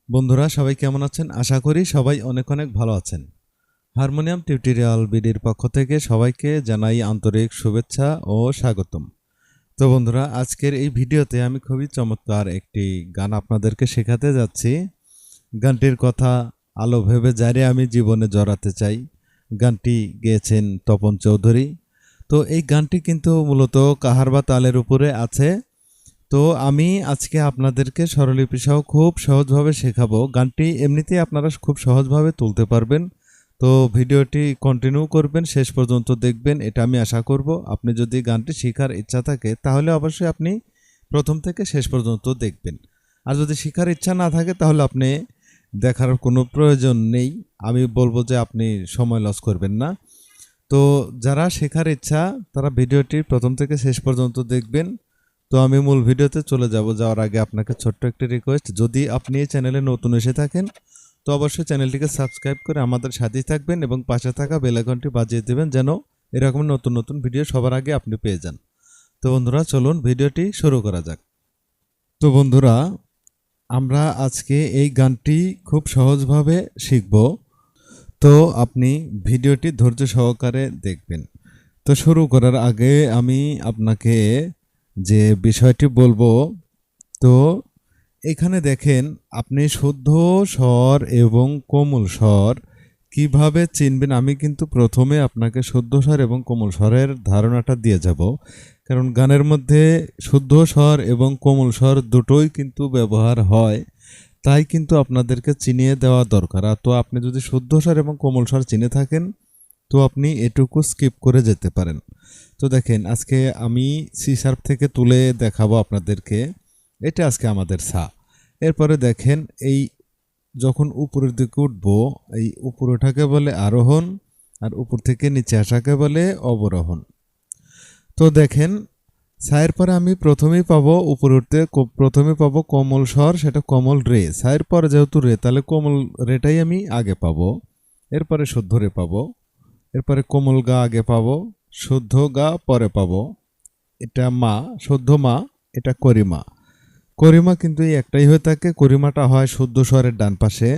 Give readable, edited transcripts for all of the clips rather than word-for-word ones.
বন্ধুরা সবাই কেমন আছেন? আশা করি সবাই অনেক অনেক ভালো আছেন। হারমোনিয়াম টিউটোরিয়াল বিডির পক্ষ থেকে সবাইকে জানাই আন্তরিক শুভেচ্ছা ও স্বাগতম। তো বন্ধুরা, আজকের এই ভিডিওতে আমি খুবই চমৎকার একটি গান আপনাদেরকে শেখাতে যাচ্ছি। গানটির কথা আলো ভেবে যারে আমি জীবনে জড়াতে চাই। গানটি গেয়েছেন তপন চৌধুরী। তো এই গানটি কিন্তু মূলত কাহার বা তালের উপরে আছে। তো আমি আজকে আপনাদেরকে স্বরলিপি সহ খুব সহজভাবে শেখাবো। গানটি এমনিতেই আপনারা খুব সহজভাবে তুলতে পারবেন। তো ভিডিওটি কন্টিনিউ করবেন, শেষ পর্যন্ত দেখবেন, এটা আমি আশা করব। আপনি যদি গানটি শেখার ইচ্ছা থাকে তাহলে অবশ্যই আপনি প্রথম থেকে শেষ পর্যন্ত দেখবেন। আর যদি শেখার ইচ্ছা না থাকে তাহলে আপনি দেখার কোনো প্রয়োজন নেই। আমি বলবো যে আপনি সময় লস করবেন না। তো যারা শেখার ইচ্ছা তারা ভিডিওটি প্রথম থেকে শেষ পর্যন্ত দেখবেন। তো আমি মূল ভিডিওতে চলে যাওয়ার আগে আপনাকে ছোট্ট একটি রিকোয়েস্ট, যদি আপনি এই চ্যানেলে নতুন এসে থাকেন তো অবশ্যই চ্যানেলটিকে সাবস্ক্রাইব করে আমাদের সাথেই থাকবেন এবং পাশে থাকা বেল আইকনটি বাজিয়ে দেবেন যেন এরকম নতুন নতুন ভিডিও সবার আগে আপনি পেয়ে যান। তো বন্ধুরা চলুন ভিডিওটি শুরু করা যাক। তো বন্ধুরা, আমরা আজকে এই গানটি খুব সহজভাবে শিখব। তো আপনি ভিডিওটি ধৈর্য সহকারে দেখবেন। তো শুরু করার আগে আমি আপনাকে যে বিষয়টি বলবো, তো এখানে দেখেন আপনি শুদ্ধ স্বর এবং কোমল স্বর কিভাবে চিনবেন। আমি কিন্তু প্রথমে আপনাকে শুদ্ধ স্বর এবং কোমল স্বরের ধারণাটা দিয়ে যাব, কারণ গানের মধ্যে শুদ্ধ স্বর এবং কোমল স্বর দুটোই কিন্তু ব্যবহার হয়, তাই কিন্তু আপনাদেরকে চিনিয়ে দেওয়া দরকার। তো আপনি যদি শুদ্ধ স্বর এবং কোমল স্বর চিনে থাকেন তো আপনি এটুকু স্কিপ করে যেতে পারেন। তো দেখেন আজকে আমি সি শার্প থেকে তুলে দেখাবো আপনাদেরকে। এটা আজকে আমাদের সা। এরপরে দেখেন এই যখন উপরের দিকে উঠবো, এই উপরে ওঠাকে বলে আরোহণ, আর উপর থেকে নিচে আসাকে বলে অবরোহণ। তো দেখেন সায়ের পরে আমি প্রথমেই পাবো উপরে উঠতে, প্রথমে পাবো কোমল স্বর, সেটা কোমল রে। সায়ের পরে যেহেতু রে, তাহলে কোমল রেটাই আমি আগে পাবো। এরপরে শুদ্ধ রে পাবো, এরপরে কোমল গা আগে পাবো, শুদ্ধ গা পরে পাবো। এটা মা, শুদ্ধ মা, এটা করিমা। করিমা কিন্তু এই একটাই হয়ে থাকে। করিমাটা হয় শুদ্ধ স্বরের ডান পাশে,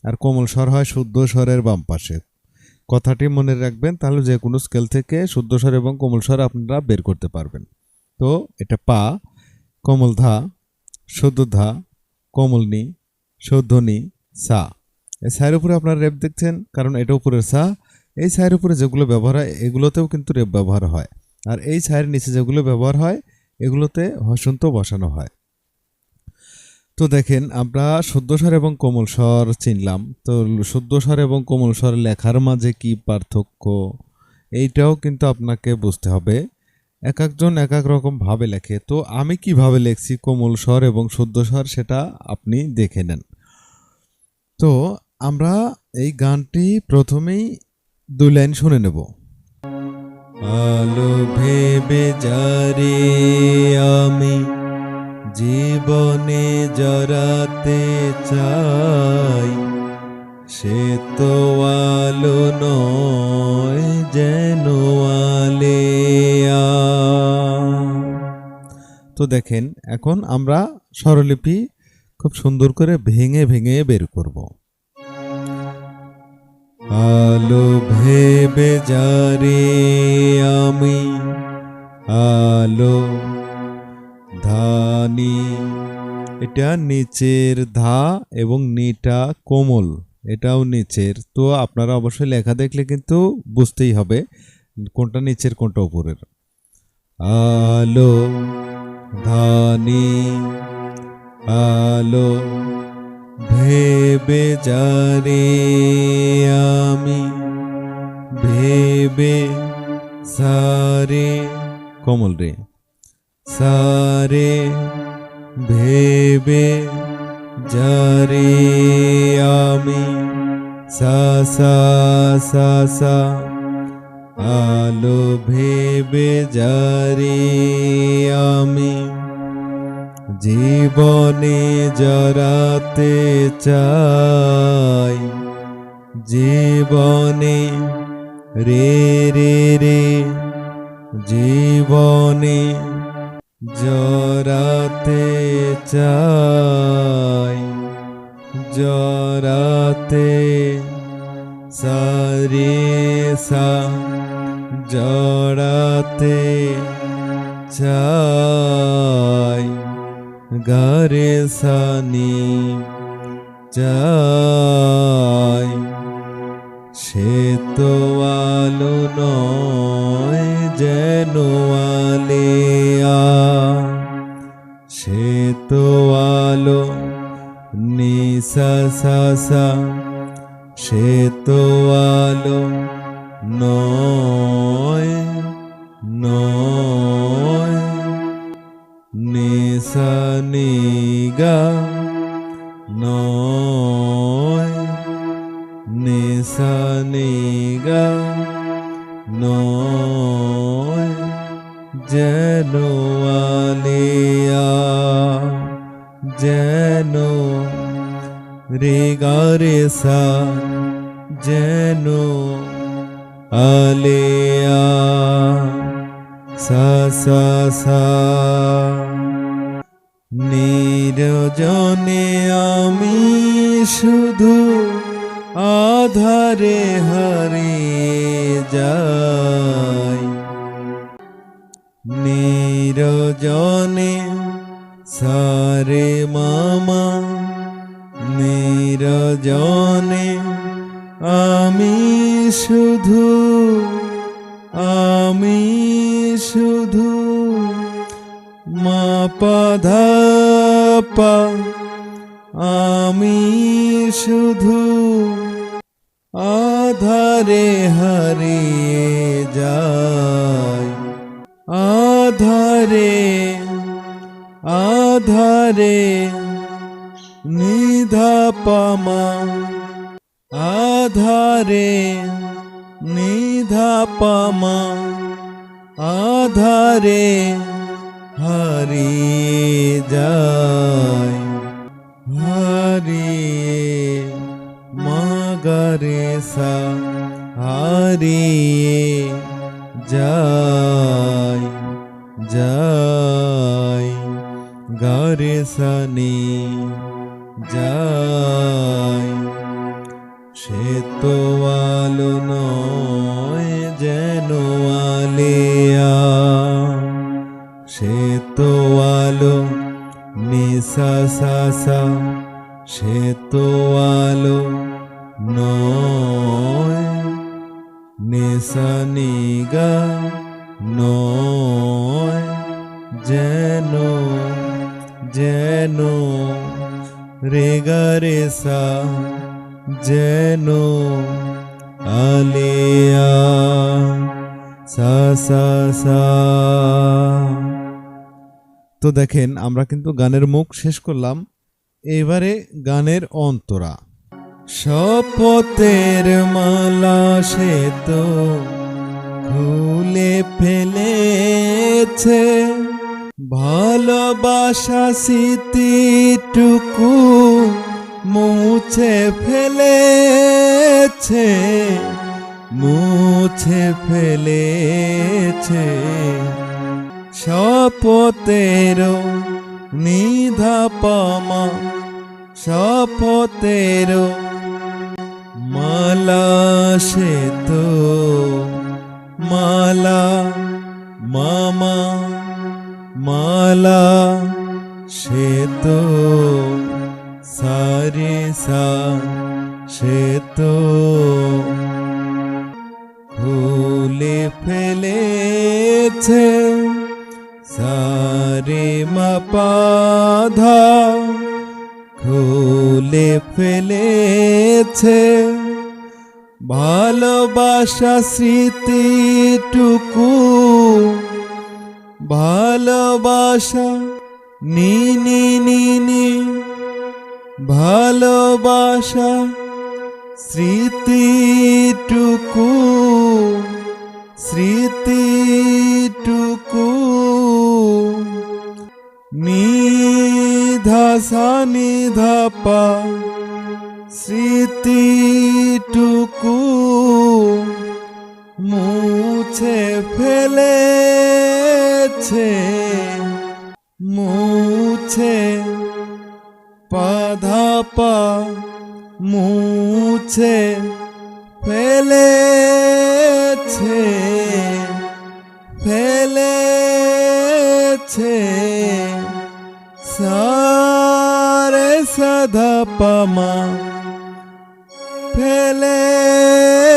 আর কোমল স্বর হয় শুদ্ধ স্বরের বাম পাশে। কথাটি মনে রাখবেন, তাহলে যে কোনো স্কেল থেকে শুদ্ধ স্বর এবং কোমল স্বর আপনারা বের করতে পারবেন। তো এটা পা, কোমল ধা, শুদ্ধ ধা, কোমল নি, শুদ্ধ নি, সা। এই সায়ের উপরে আপনারা রেপ দেখছেন, কারণ এটা উপরের সা। এই ছায়ের উপরে যেগুলো ব্যবহার হয় এগুলোতেও কিন্তু রেপ ব্যবহার হয়, আর এই ছায়ের নিচে যেগুলো ব্যবহার হয় এগুলোতে হসন্ত বসানো হয়। তো দেখেন আমরা শুদ্ধ স্বর এবং কোমল স্বর চিনলাম। তো শুদ্ধ স্বর এবং কোমল স্বর লেখার মাঝে কি পার্থক্য, এইটাও কিন্তু আপনাকে বুঝতে হবে। এক একজন এক এক রকম ভাবে লেখে। তো আমি কিভাবে লেখছি কোমল স্বর এবং শুদ্ধ স্বর সেটা আপনি দেখে নেন। তো আমরা এই গানটি প্রথমেই 2 লাইন শুনে নেব। আলো ভেবে যারে আমি জীবনে জড়াতে চাই, সে তো আলো নয় যেন আলেয়া। তো দেখেন এখন আমরা স্বরলিপি খুব সুন্দর করে ভেঙে ভেঙে বের করব। আলো ভেবে যারে আমি, আলো ধানি, এটা নিচের ধা এবং নিটা কোমল, এটাও নিচের। তো আপনারা অবশ্যই লেখা দেখলে কিন্তু বুঝতেই হবে কোনটা নিচের কোনটা উপরের। আলো ধানি, আলো ভেবে যারে আমি, ভেবে সারে কোমল রে, সারে ভেবে যারে আমি, সা সা সা সা, আলো ভেবে যারে আমি জীবনে জড়াতে চাই, জীবনে রে রে রে, জীবনে জড়াতে চাই, জড়াতে সারে সা জড়াতে চাই গারে সানি চাই সে তো আলো নয় যেন আলেয়া সে তো আলো নিসা সা সা সে তো আলো নয় নয় নিসা নিগা নয় নিসা নিগা নয় যেন আলেয়া যেন রে গা রে সা যেন আলেয়া সা সা সা নিরজনে আমি শুধু আধারে হারিয়ে যাই নিরজনে সারে মামা নিরজনে আমি শুধু মা পাধা পা আমি শুধু আধারে হারিয়ে যাই আধারে আধারে নিধা পামা আধারে নিধা পামা আধারে হারিয়ে যাই হারিয়ে মাগারে সা হারিয়ে যাই যাই গারে সানি যাই সে তো আলো নয় যেন আলেয়া সে তো আলো নিসা সা সা সে তো আলো নয় নিসা নিগা নয় যেন যেন রে গা রে সা যেন আলেয়া সা সা সা। তো দেখেন আমরা কিন্তু গানের মুখ শেষ করলাম, এবারে গানের অন্তরা। শপথের মালা সে তো খুলে ফেলেছে, ভালোবাসা স্মৃতিটুকু মুছে ফেলেছে, মুছে ফেলেছে। শপথের নিধা পামা শপথের মালা সে তো মালা মামা মালা সে তো সারে সা সে তো খুলে ফেলেছে, সারে মা পাধা খুলে ফেলেছে। ভালোবাসা স্মৃতিটুকু ভালোবাসা নিনি নিনি ভালোবাসা স্মৃতিটুকু স্মৃতিটুকু নিধা সা নিধা পা স্মৃতিটুকু মুছে ফেলেছে, মুছে পাধা পা মুছে ফেলেছে ফেলেছে সারে সাধা পামা ফেলেছে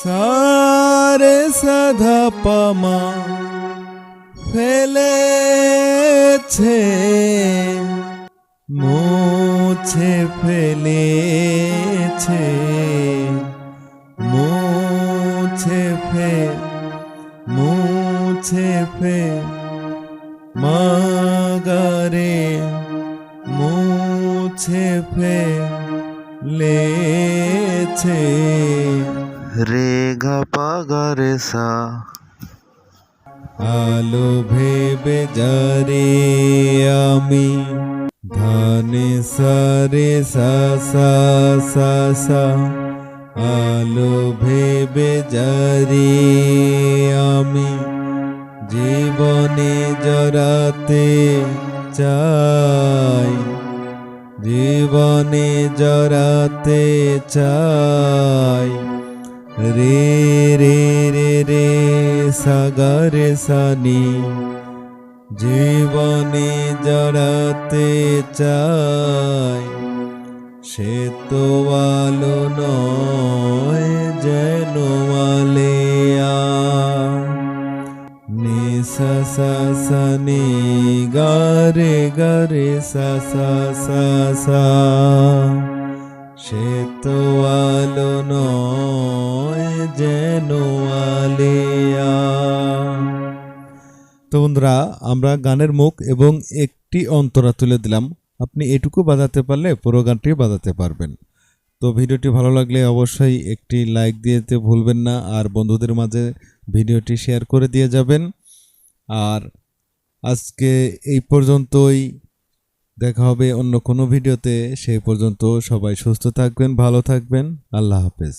সারে সাধা পামা ফেলেছে মুছে ফেলেছে মুছে মাগারে মুছে ফেলেছে রে গা পা গা রে সা। আলো ভেবে যারে আমি ধানে সারে সা সা সা সা আলো ভেবে যারে আমি জীবনে জড়াতে চাই জীবনে জড়াতে চাই রে রে রে রে সাগরে সানি জীবনে জড়াতে চাই সে তো আলো নয় যেন আলেয়া নি সা সা সা নি গারে গারে সা সা সা সা সে তো আলো নয় যেন আলেয়া। তো বন্ধুরা, আমরা গানের মুখ এবং একটি অন্তরা তুলে দিলাম। আপনি এটুকু বাজাতে পারলে পুরো গানটি বাজাতে পারবেন। তো ভিডিওটি ভালো লাগলে অবশ্যই একটি লাইক দিতে ভুলবেন না, আর বন্ধুদের মাঝে ভিডিওটি শেয়ার করে দিয়ে যাবেন। আর আজকে এই পর্যন্তই, দেখা হবে অন্য কোনো ভিডিওতে। সেই পর্যন্ত সবাই সুস্থ থাকবেন, ভালো থাকবেন। আল্লাহ হাফেজ।